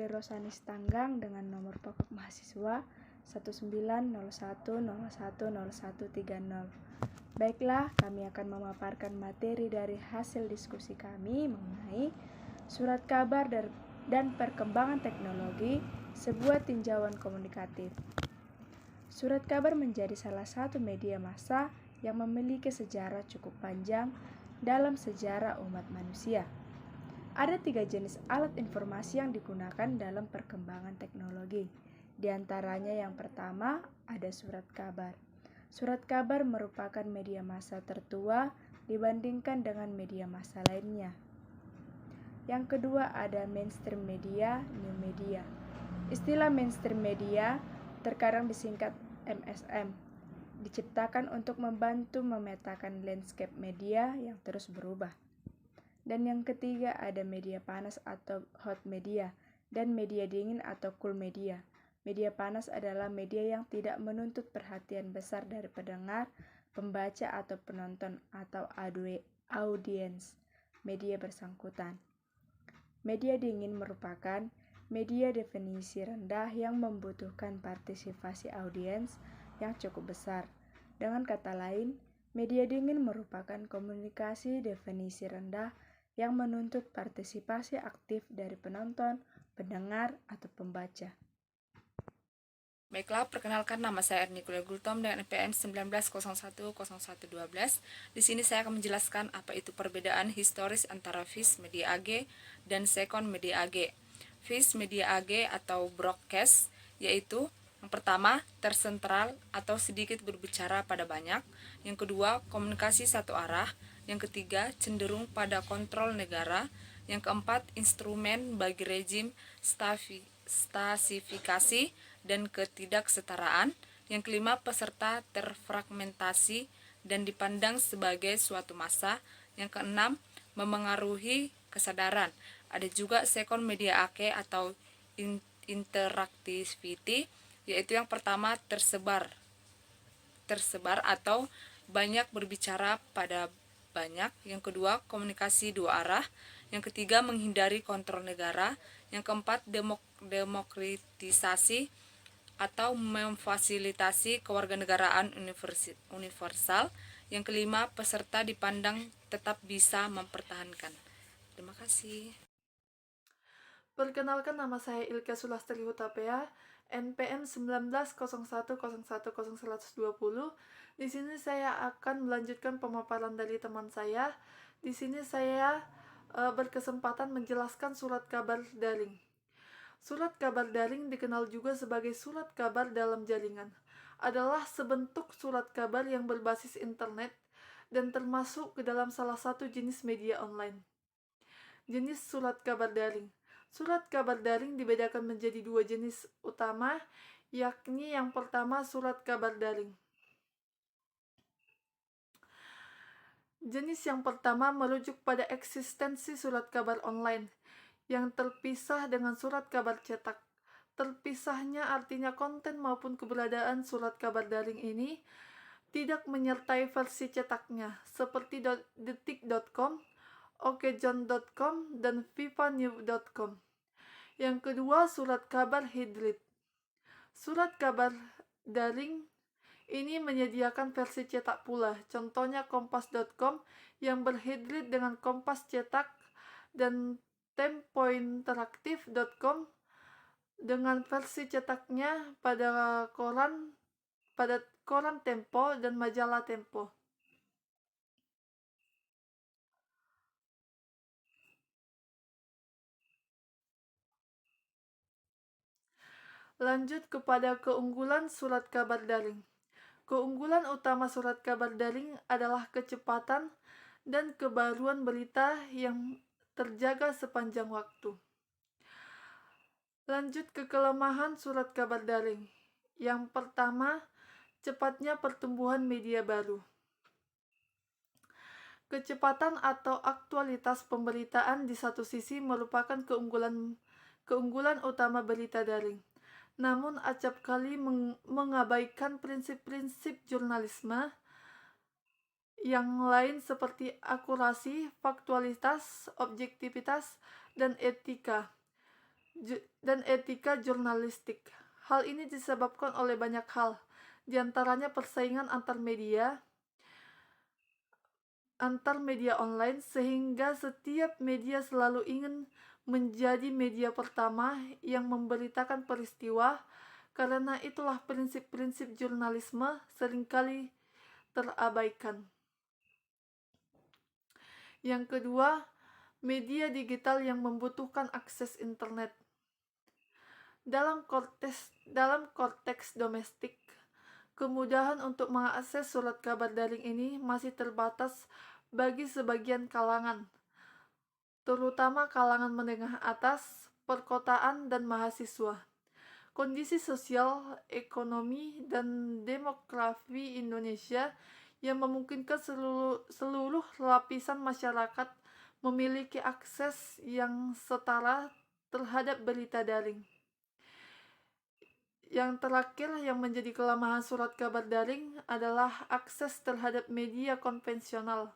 Putri Rosani Stanggang dengan nomor pokok mahasiswa 1901010130. Baiklah, kami akan memaparkan materi dari hasil diskusi kami mengenai surat kabar dan perkembangan teknologi, sebuah tinjauan komunikatif. Surat kabar menjadi salah satu media massa yang memiliki sejarah cukup panjang dalam sejarah umat manusia. Ada 3 jenis alat informasi yang digunakan dalam perkembangan teknologi. Di antaranya yang pertama ada surat kabar. Surat kabar merupakan media massa tertua dibandingkan dengan media massa lainnya. Yang kedua ada mainstream media, new media. Istilah mainstream media terkadang disingkat MSM, diciptakan untuk membantu memetakan landscape media yang terus berubah. Dan yang ketiga ada media panas atau hot media dan media dingin atau cool media. Media panas adalah media yang tidak menuntut perhatian besar dari pendengar, pembaca atau penonton atau audiens media bersangkutan. Media dingin merupakan media definisi rendah yang membutuhkan partisipasi audiens yang cukup besar. Dengan kata lain, media dingin merupakan komunikasi definisi rendah yang menuntut partisipasi aktif dari penonton, pendengar, atau pembaca. Baiklah, perkenalkan nama saya Erni Kulia Gultom dengan NPM 19010112. Di sini saya akan menjelaskan apa itu perbedaan historis antara Viz Media AG dan Second Media AG. Viz Media AG atau broadcast yaitu yang pertama, tersentral atau sedikit berbicara pada banyak. Yang kedua, komunikasi satu arah. Yang ketiga, cenderung pada kontrol negara. Yang keempat, instrumen bagi rejim stasifikasi dan ketidaksetaraan. Yang kelima, peserta terfragmentasi dan dipandang sebagai suatu massa. Yang keenam, memengaruhi kesadaran. Ada juga second media AG atau interactivity, yaitu yang pertama tersebar atau banyak berbicara pada banyak. Yang kedua, komunikasi dua arah. Yang ketiga, menghindari kontrol negara. Yang keempat, demokratisasi atau memfasilitasi kewarganegaraan universal. Yang kelima, peserta dipandang tetap bisa mempertahankan. Terima kasih. Perkenalkan, nama saya Ilka Sulastri Hutapea, NPM 1901010120. Di sini saya akan melanjutkan pemaparan dari teman saya. Di sini saya berkesempatan menjelaskan surat kabar daring. Surat kabar daring dikenal juga sebagai surat kabar dalam jaringan. Adalah sebentuk surat kabar yang berbasis internet dan termasuk ke dalam salah satu jenis media online. Jenis surat kabar daring. Surat kabar daring dibedakan menjadi 2 jenis utama, yakni yang pertama surat kabar daring. Jenis yang pertama merujuk pada eksistensi surat kabar online yang terpisah dengan surat kabar cetak. Terpisahnya artinya konten maupun keberadaan surat kabar daring ini tidak menyertai versi cetaknya, seperti detik.com, okjohn.com, dan vivanews.com. Yang kedua, surat kabar hybrid. Surat kabar daring ini menyediakan versi cetak pula, contohnya kompas.com yang berhybrid dengan Kompas cetak dan tempointeraktif.com dengan versi cetaknya pada koran Tempo dan majalah Tempo. Lanjut kepada keunggulan surat kabar daring. Keunggulan utama surat kabar daring adalah kecepatan dan kebaruan berita yang terjaga sepanjang waktu. Lanjut ke kelemahan surat kabar daring. Yang pertama, cepatnya pertumbuhan media baru. Kecepatan atau aktualitas pemberitaan di satu sisi merupakan keunggulan utama berita daring. Namun acap kali mengabaikan prinsip-prinsip jurnalisme yang lain seperti akurasi, faktualitas, objektivitas, dan etika. dan etika jurnalistik. Hal ini disebabkan oleh banyak hal, diantaranya persaingan antar media online, sehingga setiap media selalu ingin menjadi media pertama yang memberitakan peristiwa. Karena itulah prinsip-prinsip jurnalisme seringkali terabaikan. Yang kedua, media digital yang membutuhkan akses internet. Dalam konteks domestik, kemudahan untuk mengakses surat kabar daring ini masih terbatas bagi sebagian kalangan, terutama kalangan menengah atas, perkotaan, dan mahasiswa. Kondisi sosial, ekonomi, dan demografi Indonesia yang memungkinkan seluruh lapisan masyarakat memiliki akses yang setara terhadap berita daring. Yang terakhir, yang menjadi kelemahan surat kabar daring adalah akses terhadap media konvensional,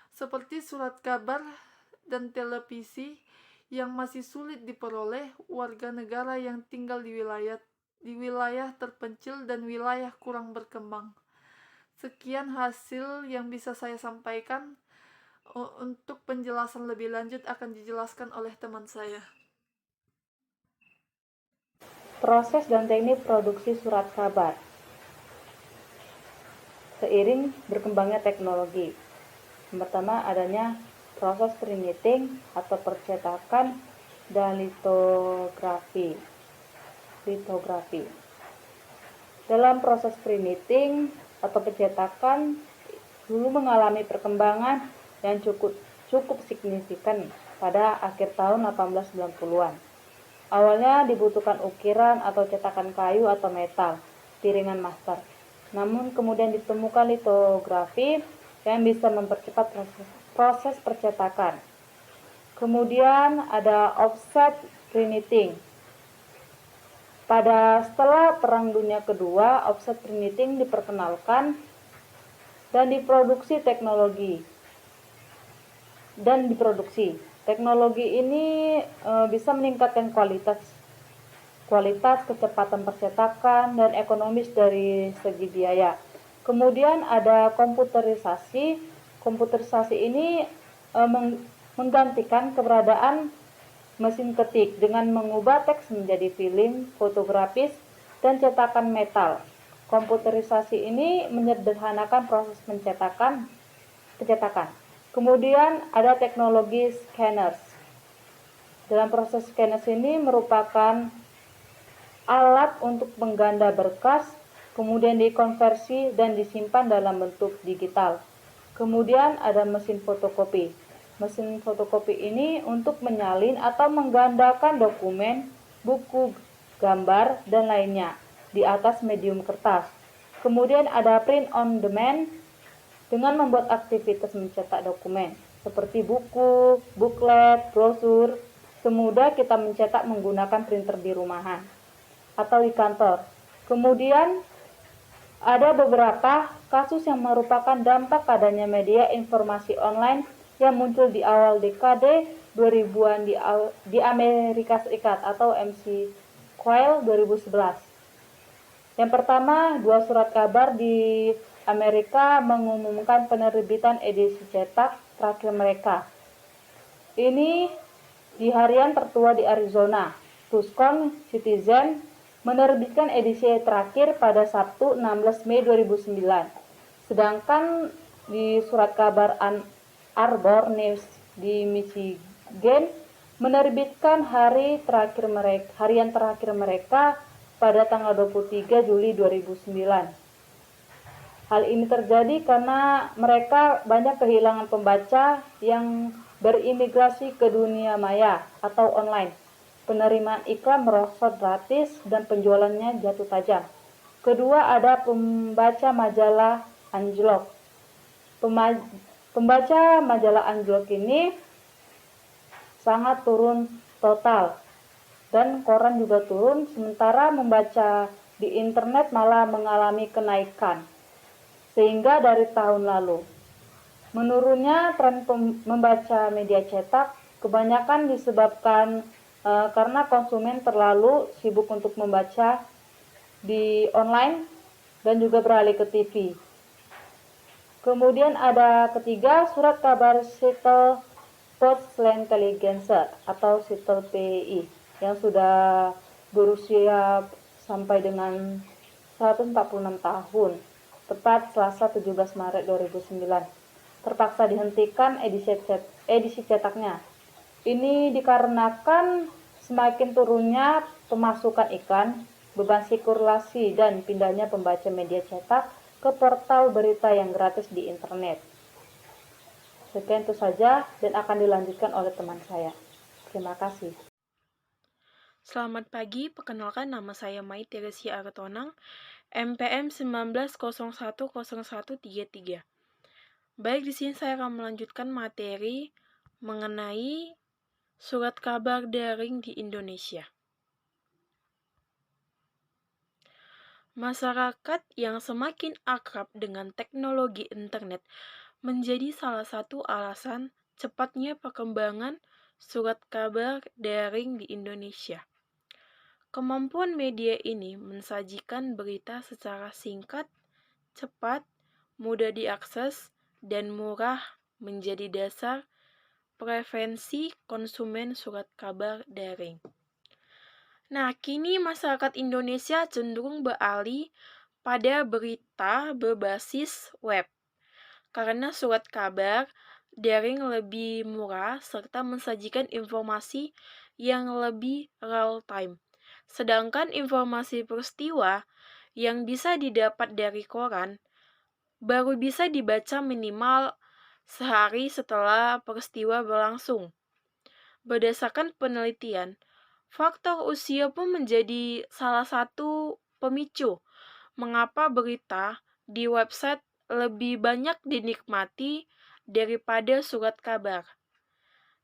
seperti surat kabar dan televisi, yang masih sulit diperoleh warga negara yang tinggal di wilayah terpencil dan wilayah kurang berkembang. Sekian hasil yang bisa saya sampaikan. Untuk penjelasan lebih lanjut akan dijelaskan oleh teman saya. Proses dan teknik produksi surat kabar. Seiring berkembangnya teknologi, yang pertama adanya proses printing atau percetakan dan litografi. Dalam proses printing atau pencetakan dulu mengalami perkembangan yang cukup signifikan pada akhir tahun 1890-an. Awalnya dibutuhkan ukiran atau cetakan kayu atau metal, piringan master. Namun kemudian ditemukan litografi yang bisa mempercepat proses percetakan. Kemudian ada offset printing. Setelah Perang Dunia Kedua, offset printing diperkenalkan dan diproduksi. Teknologi ini bisa meningkatkan kualitas, kecepatan percetakan, dan ekonomis dari segi biaya. Kemudian ada komputerisasi. Komputerisasi ini menggantikan keberadaan mesin ketik dengan mengubah teks menjadi film, fotografis, dan cetakan metal. Komputerisasi ini menyederhanakan proses pencetakan. Kemudian ada teknologi scanners. Dalam proses scanners ini merupakan alat untuk mengganda berkas, kemudian dikonversi dan disimpan dalam bentuk digital. Kemudian ada mesin fotokopi. Mesin fotokopi ini untuk menyalin atau menggandakan dokumen, buku, gambar, dan lainnya di atas medium kertas. Kemudian ada print on demand dengan membuat aktivitas mencetak dokumen seperti buku, buklet, brosur, semudah kita mencetak menggunakan printer di rumahan atau di kantor. Kemudian ada beberapa kasus yang merupakan dampak adanya media informasi online yang muncul di awal dekade 2000-an di Amerika Serikat atau MC Quail 2011. Yang pertama, 2 surat kabar di Amerika mengumumkan penerbitan edisi cetak terakhir mereka. Ini di harian tertua di Arizona, Tucson Citizen menerbitkan edisi terakhir pada Sabtu 16 Mei 2009. Sedangkan di surat kabar Ann Arbor News di Michigan menerbitkan harian terakhir mereka pada tanggal 23 Juli 2009. Hal ini terjadi karena mereka banyak kehilangan pembaca yang berimigrasi ke dunia maya atau online. Penerimaan iklan merosot gratis dan penjualannya jatuh tajam. Kedua, ada pembaca majalah anjlok. Pembaca majalah anjlok ini sangat turun total dan koran juga turun, sementara membaca di internet malah mengalami kenaikan. Sehingga dari tahun lalu, menurunnya tren membaca media cetak kebanyakan disebabkan karena konsumen terlalu sibuk untuk membaca di online dan juga beralih ke TV. Kemudian ada ketiga, surat kabar Sitel Post-Intelligence atau Sitel PI yang sudah berusia sampai dengan 146 tahun, tepat Selasa 17 Maret 2009. Terpaksa dihentikan edisi cetaknya. Ini dikarenakan semakin turunnya pemasukan iklan, beban sirkulasi, dan pindahnya pembaca media cetak ke portal berita yang gratis di internet. Sekian itu saja dan akan dilanjutkan oleh teman saya. Terima kasih. Selamat pagi, perkenalkan nama saya Mai Teresia Artonang, MPM 19010133. Baik, di sini saya akan melanjutkan materi mengenai surat kabar daring di Indonesia. Masyarakat yang semakin akrab dengan teknologi internet menjadi salah satu alasan cepatnya perkembangan surat kabar daring di Indonesia. Kemampuan media ini mensajikan berita secara singkat, cepat, mudah diakses, dan murah menjadi dasar preferensi konsumen surat kabar daring. Nah, kini masyarakat Indonesia cenderung beralih pada berita berbasis web, karena surat kabar daring lebih murah serta mensajikan informasi yang lebih real time. Sedangkan informasi peristiwa yang bisa didapat dari koran baru bisa dibaca minimal sehari setelah peristiwa berlangsung. Berdasarkan penelitian, faktor usia pun menjadi salah satu pemicu mengapa berita di website lebih banyak dinikmati daripada surat kabar.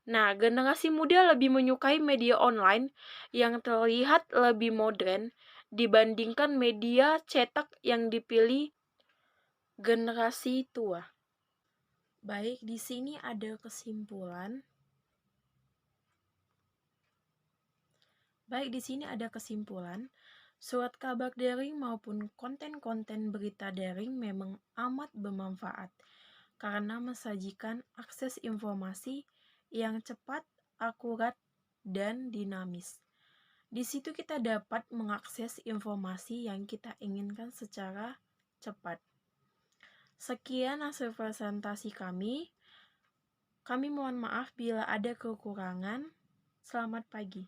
Nah, generasi muda lebih menyukai media online yang terlihat lebih modern dibandingkan media cetak yang dipilih generasi tua. Baik, di sini ada kesimpulan. Surat kabar daring maupun konten-konten berita daring memang amat bermanfaat karena mensajikan akses informasi yang cepat, akurat, dan dinamis. Di situ kita dapat mengakses informasi yang kita inginkan secara cepat. Sekian hasil presentasi kami. Kami mohon maaf bila ada kekurangan. Selamat pagi.